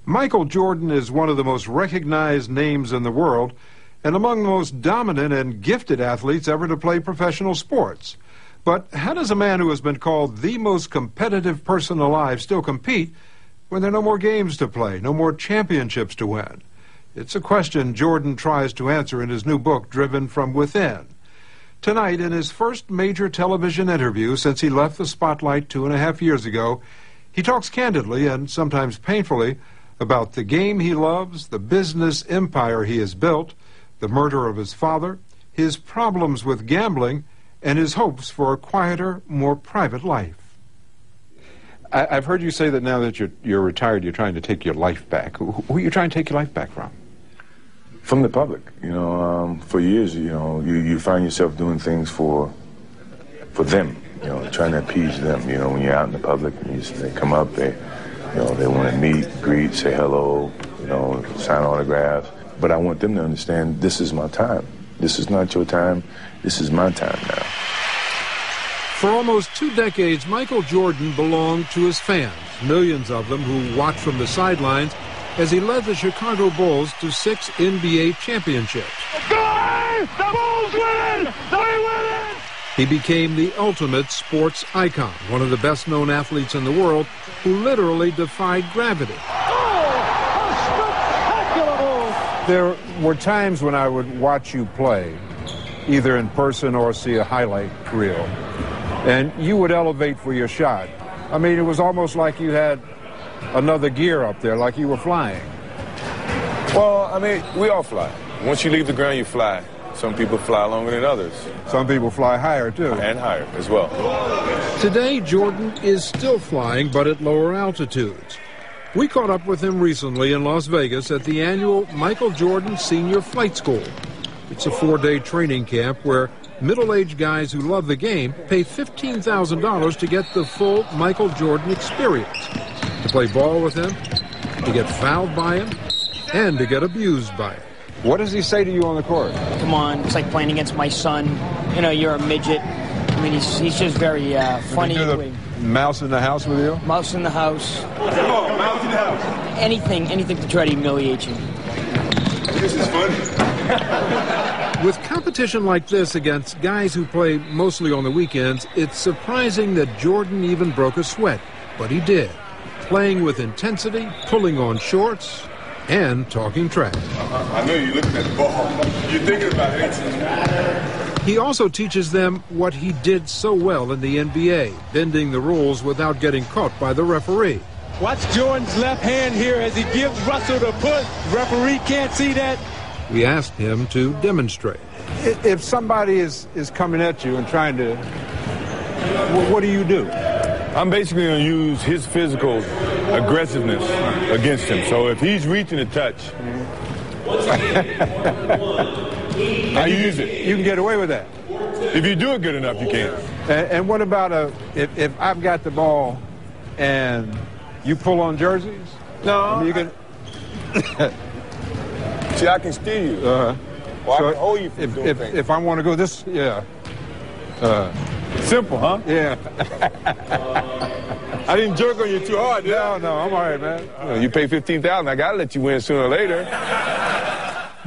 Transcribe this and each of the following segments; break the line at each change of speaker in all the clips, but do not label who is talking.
Michael Jordan is one of the most recognized names in the world and among the most dominant and gifted athletes ever to play professional sports. But how does a man who has been called the most competitive person alive still compete when there are no more games to play, no more championships to win? It's a question Jordan tries to answer in his new book, Driven from Within. Tonight, in his first major television interview since he left the spotlight 2.5 years ago, he talks candidly and sometimes painfully about the game he loves, the business empire he has built, the murder of his father, his problems with gambling, and his hopes for a quieter, more private life. I've heard you say that now that you're retired, you're trying to take your life back. Who are you trying to take your life back from?
From the public. For years, you find yourself doing things for them, trying to appease them. When you're out in the public, they come up, they want to meet, greet, say hello, sign autographs. But I want them to understand this is my time. This is not your time. This is my time now.
For almost 2 decades, Michael Jordan belonged to his fans, millions of them who watched from the sidelines as he led the Chicago Bulls to 6 NBA championships.
The Bulls win! They win!
He became the ultimate sports icon, one of the best-known athletes in the world who literally defied gravity. There were times when I would watch you play, either in person or see a highlight reel, and you would elevate for your shot. I mean, it was almost like you had another gear up there, like you were flying.
Well, I mean, we all fly. Once you leave the ground, you fly. Some people fly longer than others.
Some people fly higher, too.
And higher as well.
Today, Jordan is still flying, but at lower altitudes. We caught up with him recently in Las Vegas at the annual Michael Jordan Senior Flight School. It's a 4-day training camp where middle-aged guys who love the game pay $15,000 to get the full Michael Jordan experience, to play ball with him, to get fouled by him, and to get abused by him. What does he say to you on the court?
Come on, it's like playing against my son. You're a midget. I mean, he's just very funny.
Mouse in the house with you?
Mouse in the house.
Come on, mouse in the house.
Anything to try to humiliate you.
This is funny.
With competition like this against guys who play mostly on the weekends, it's surprising that Jordan even broke a sweat. But he did, playing with intensity, pulling on shorts, and talking trash.
I know you're looking at the ball. You're thinking about it, ain't you?
He also teaches them what he did so well in the NBA, bending the rules without getting caught by the referee.
Watch Jordan's left hand here as he gives Russell the push. The referee can't see that.
We asked him to demonstrate. If somebody is coming at you and trying to, what do you do?
I'm basically going to use his physical aggressiveness against him. So if he's reaching a touch, I use it.
You can get away with that.
If you do it good enough, you can.
And what about if I've got the ball and you pull on jerseys?
No.
I mean, you can.
See, I can steal you. Or I can hold you from doing things.
If I want to go this, yeah.
Simple, huh?
Yeah.
I didn't jerk on you too hard, did I?
No, I'm all right, man.
You pay $15,000, I got to let you win sooner or later.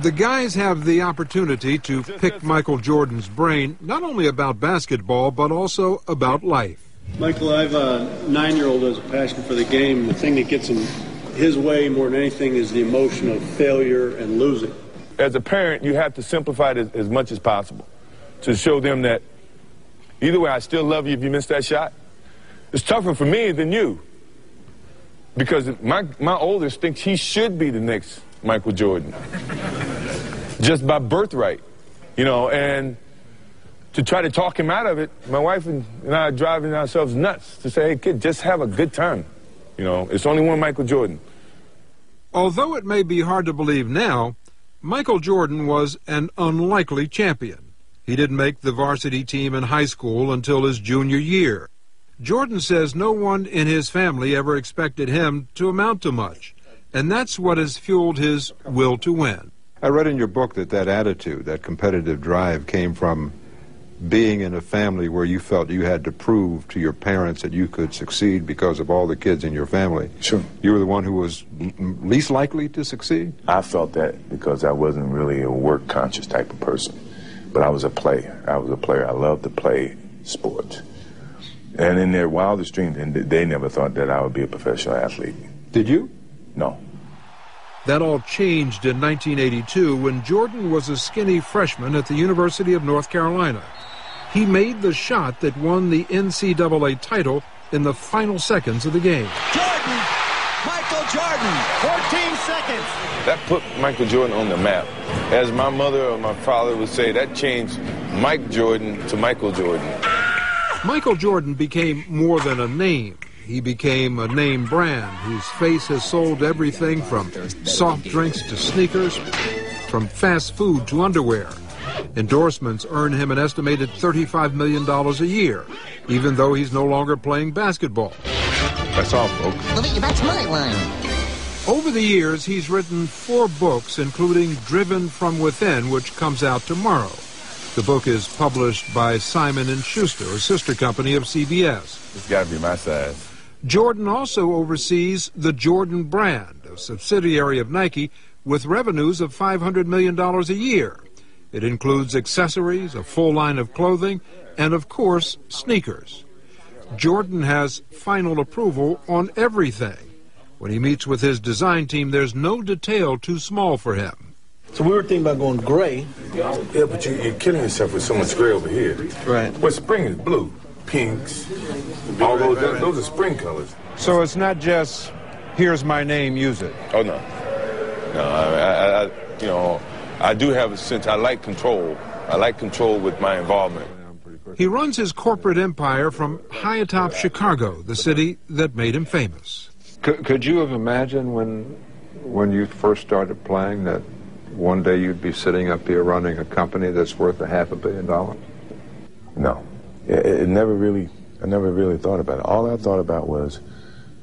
The guys have the opportunity to pick Michael Jordan's brain, not only about basketball, but also about life.
Michael, I have a 9-year-old who has a passion for the game. The thing that gets him his way more than anything is the emotion of failure and losing.
As a parent, you have to simplify it as much as possible to show them that either way, I still love you if you miss that shot. It's tougher for me than you because my oldest thinks he should be the next Michael Jordan just by birthright, and to try to talk him out of it, my wife and I are driving ourselves nuts to say, hey, kid, just have a good time. It's only one Michael Jordan.
Although it may be hard to believe now, Michael Jordan was an unlikely champion. He didn't make the varsity team in high school until his junior year. Jordan says no one in his family ever expected him to amount to much, and that's what has fueled his will to win. I read in your book that attitude, that competitive drive, came from being in a family where you felt you had to prove to your parents that you could succeed because of all the kids in your family?
Sure.
You were the one who was least likely to succeed?
I felt that because I wasn't really a work-conscious type of person. But I was a player. I loved to play sports. And in their wildest dreams, they never thought that I would be a professional athlete.
Did you?
No.
That all changed in 1982 when Jordan was a skinny freshman at the University of North Carolina. He made the shot that won the NCAA title in the final seconds of the game.
Jordan! Michael Jordan! 14 seconds!
That put Michael Jordan on the map. As my mother or my father would say, that changed Mike Jordan to Michael Jordan.
Michael Jordan became more than a name. He became a name brand whose face has sold everything from soft drinks to sneakers, from fast food to underwear. Endorsements earn him an estimated $35 million a year, even though he's no longer playing basketball.
That's all, folks.
Well, that's my line.
Over the years, he's written 4 books, including Driven from Within, which comes out tomorrow. The book is published by Simon & Schuster, a sister company of CBS.
It's got to be my size.
Jordan also oversees the Jordan brand, a subsidiary of Nike, with revenues of $500 million a year. It includes accessories, a full line of clothing, and, of course, sneakers. Jordan has final approval on everything. When he meets with his design team, there's no detail too small for him.
So we were thinking about going gray.
Yeah, but you're killing yourself with so much gray over here.
Right.
Well, spring is blue. Pinks, all those are spring colors.
So it's not just, here's my name, use it.
Oh, no. No, I do have a sense, I like control. I like control with my involvement.
He runs his corporate empire from high atop Chicago, the city that made him famous.
Could you have imagined when you first started playing that one day you'd be sitting up here running a company that's worth $500 million?
No. I never really thought about it. All I thought about was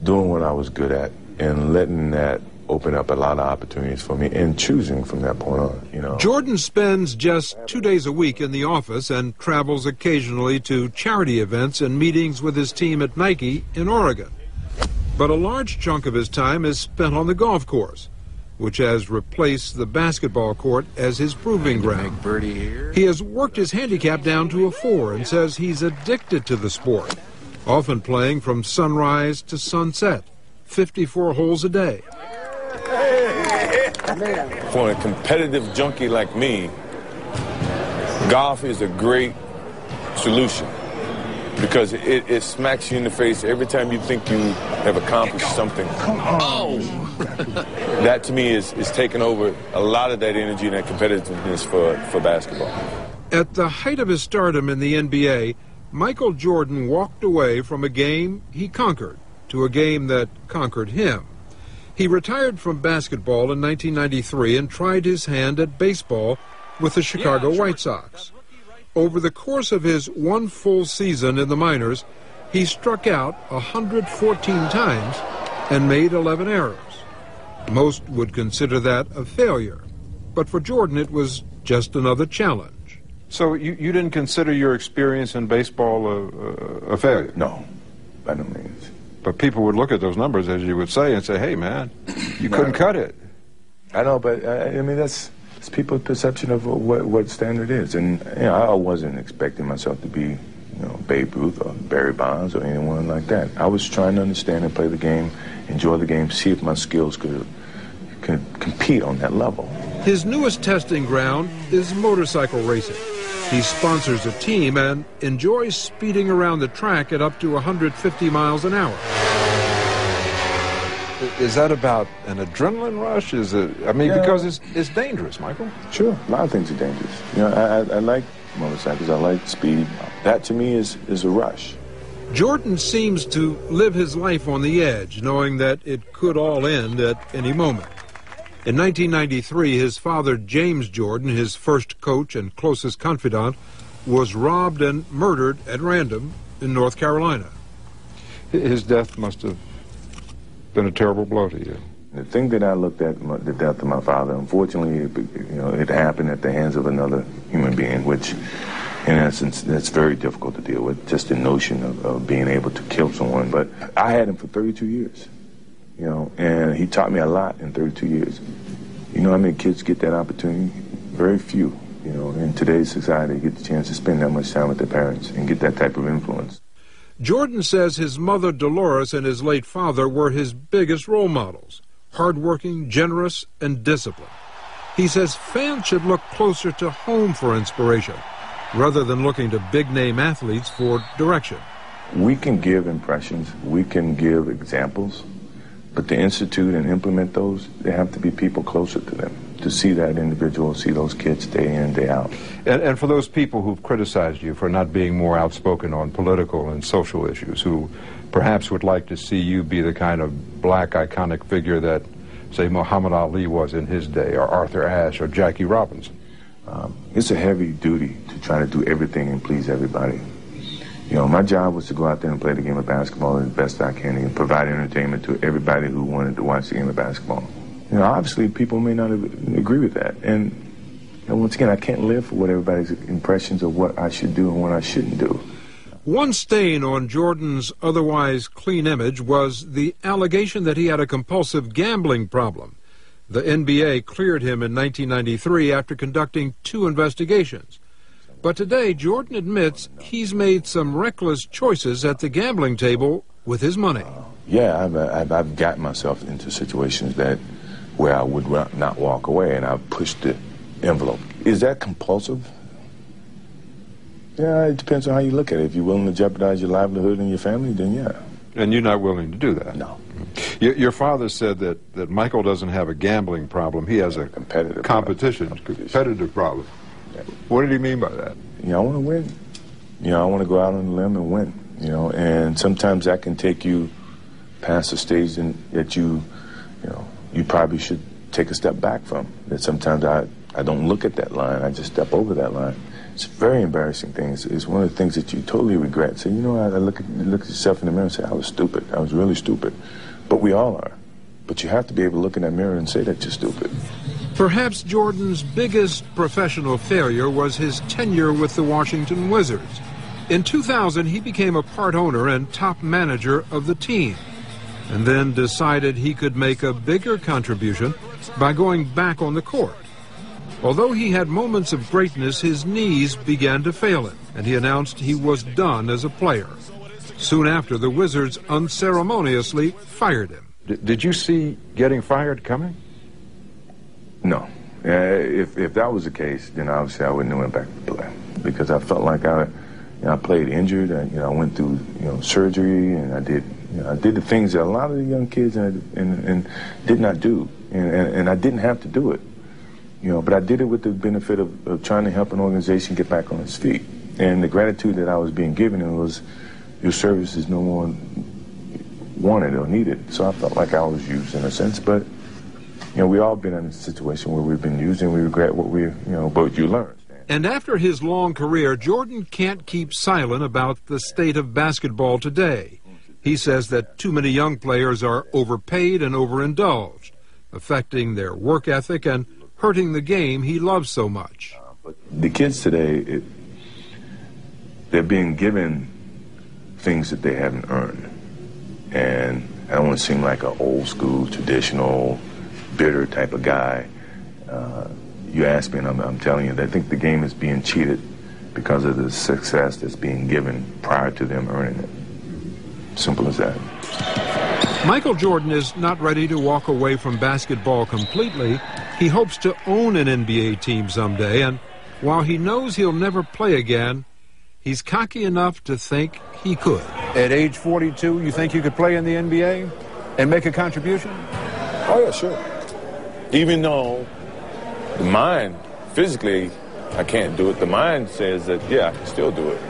doing what I was good at and letting that open up a lot of opportunities for me and choosing from that point on,
Jordan spends just 2 days a week in the office and travels occasionally to charity events and meetings with his team at Nike in Oregon. But a large chunk of his time is spent on the golf course, which has replaced the basketball court as his proving ground. He has worked his handicap down to a 4 and says he's addicted to the sport, often playing from sunrise to sunset, 54 holes a day.
For a competitive junkie like me, golf is a great solution because it smacks you in the face every time you think you have accomplished something.
Oh!
That to me is taking over a lot of that energy and that competitiveness for basketball.
At the height of his stardom in the NBA, Michael Jordan walked away from a game he conquered to a game that conquered him. He retired from basketball in 1993 and tried his hand at baseball with the Chicago White Sox. Over the course of his one full season in the minors, he struck out 114 times and made 11 errors. Most would consider that a failure, but for Jordan it was just another challenge.
So you didn't consider your experience in baseball a failure?
No, by no means.
But people would look at those numbers, as you would say, and say, hey, man, you couldn't cut it.
I know, but I mean, it's people's perception of what standard is. And I wasn't expecting myself to be, Babe Ruth or Barry Bonds or anyone like that. I was trying to understand and play the game, enjoy the game, see if my skills could compete on that level.
His newest testing ground is motorcycle racing. He sponsors a team and enjoys speeding around the track at up to 150 miles an hour.
Is that about an adrenaline rush? Is it? I mean, because it's dangerous, Michael.
Sure, a lot of things are dangerous. I like motorcycles. I like speed. That to me is a rush.
Jordan seems to live his life on the edge, knowing that it could all end at any moment. In 1993, his father, James Jordan, his first coach and closest confidant, was robbed and murdered at random in North Carolina.
His death must have been a terrible blow to you.
The thing that I looked at, the death of my father, unfortunately, it happened at the hands of another human being, which In essence, that's very difficult to deal with, just the notion of being able to kill someone. But I had him for 32 years, you know, and he taught me a lot in 32 years. You know how many kids get that opportunity? Very few, you know, in today's society, get the chance to spend that much time with their parents and get that type of influence.
Jordan says his mother Dolores and his late father were his biggest role models, hardworking, generous, and disciplined. He says fans should look closer to home for inspiration, rather than looking to big-name athletes for direction.
We can give impressions, we can give examples, but to institute and implement those, there have to be people closer to them to see that individual, see those kids day in, day out.
And for those people who've criticized you for not being more outspoken on political and social issues, who perhaps would like to see you be the kind of black iconic figure that, say, Muhammad Ali was in his day, or Arthur Ashe, or Jackie Robinson.
It's a heavy duty to try to do everything and please everybody. You know, my job was to go out there and play the game of basketball as best I can and provide entertainment to everybody who wanted to watch the game of basketball. You know, obviously people may not agree with that. And you know, once again, I can't live for what everybody's impressions of what I should do and what I shouldn't do.
One stain on Jordan's otherwise clean image was the allegation that he had a compulsive gambling problem. The NBA cleared him in 1993 after conducting 2 investigations. But today, Jordan admits he's made some reckless choices at the gambling table with his money.
Yeah, I've gotten myself into situations where I would not walk away, and I've pushed the envelope. Is that compulsive? Yeah, it depends on how you look at it. If you're willing to jeopardize your livelihood and your family, then yeah.
And you're not willing to do that?
No.
Your father said that Michael doesn't have a gambling problem. He has a competitive problem.
Yeah.
What did he mean by that?
You know, I want to win. You know, I want to go out on a limb and win. You know, and sometimes that can take you past a stage that you probably should take a step back from. That sometimes I don't look at that line. I just step over that line. It's a very embarrassing thing. It's one of the things that you totally regret. So, you know, I look at yourself in the mirror and say, I was stupid. I was really stupid. But we all are. But you have to be able to look in that mirror and say that you're stupid.
Perhaps Jordan's biggest professional failure was his tenure with the Washington Wizards. In 2000, he became a part owner and top manager of the team, and then decided he could make a bigger contribution by going back on the court. Although he had moments of greatness, his knees began to fail him, and he announced he was done as a player. Soon after, the Wizards unceremoniously fired him.
Did you see getting fired coming?
No. If that was the case, then obviously I wouldn't have went back to play, because I felt like I played injured. I went through surgery, and I did the things that a lot of the young kids and did not do, and I didn't have to do it. But I did it with the benefit of trying to help an organization get back on its feet. And the gratitude that I was being given was, your services no one wanted or needed. So I felt like I was used in a sense, but we all been in a situation where we've been used, and we regret what what you learn.
And after his long career, Jordan can't keep silent about the state of basketball today. He says that too many young players are overpaid and overindulged, affecting their work ethic and hurting the game he loves so much.
But the kids today, they're being given things that they haven't earned. And I don't want to seem like an old school, traditional, bitter type of guy. You ask me, and I'm telling you, I think the game is being cheated because of the success that's being given prior to them earning it. Simple as that.
Michael Jordan is not ready to walk away from basketball completely. He hopes to own an NBA team someday, and while he knows he'll never play again, he's cocky enough to think he could.
At age 42, you think you could play in the NBA and make a contribution?
Oh, yeah, sure. Even though the mind, physically, I can't do it, the mind says that, yeah, I can still do it.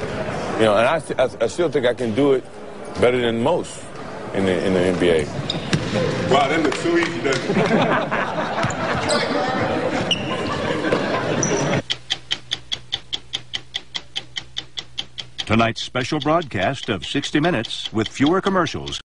And I still think I can do it better than most in the NBA. Wow, that looks so easy, doesn't
it? Tonight's special broadcast of 60 Minutes with fewer commercials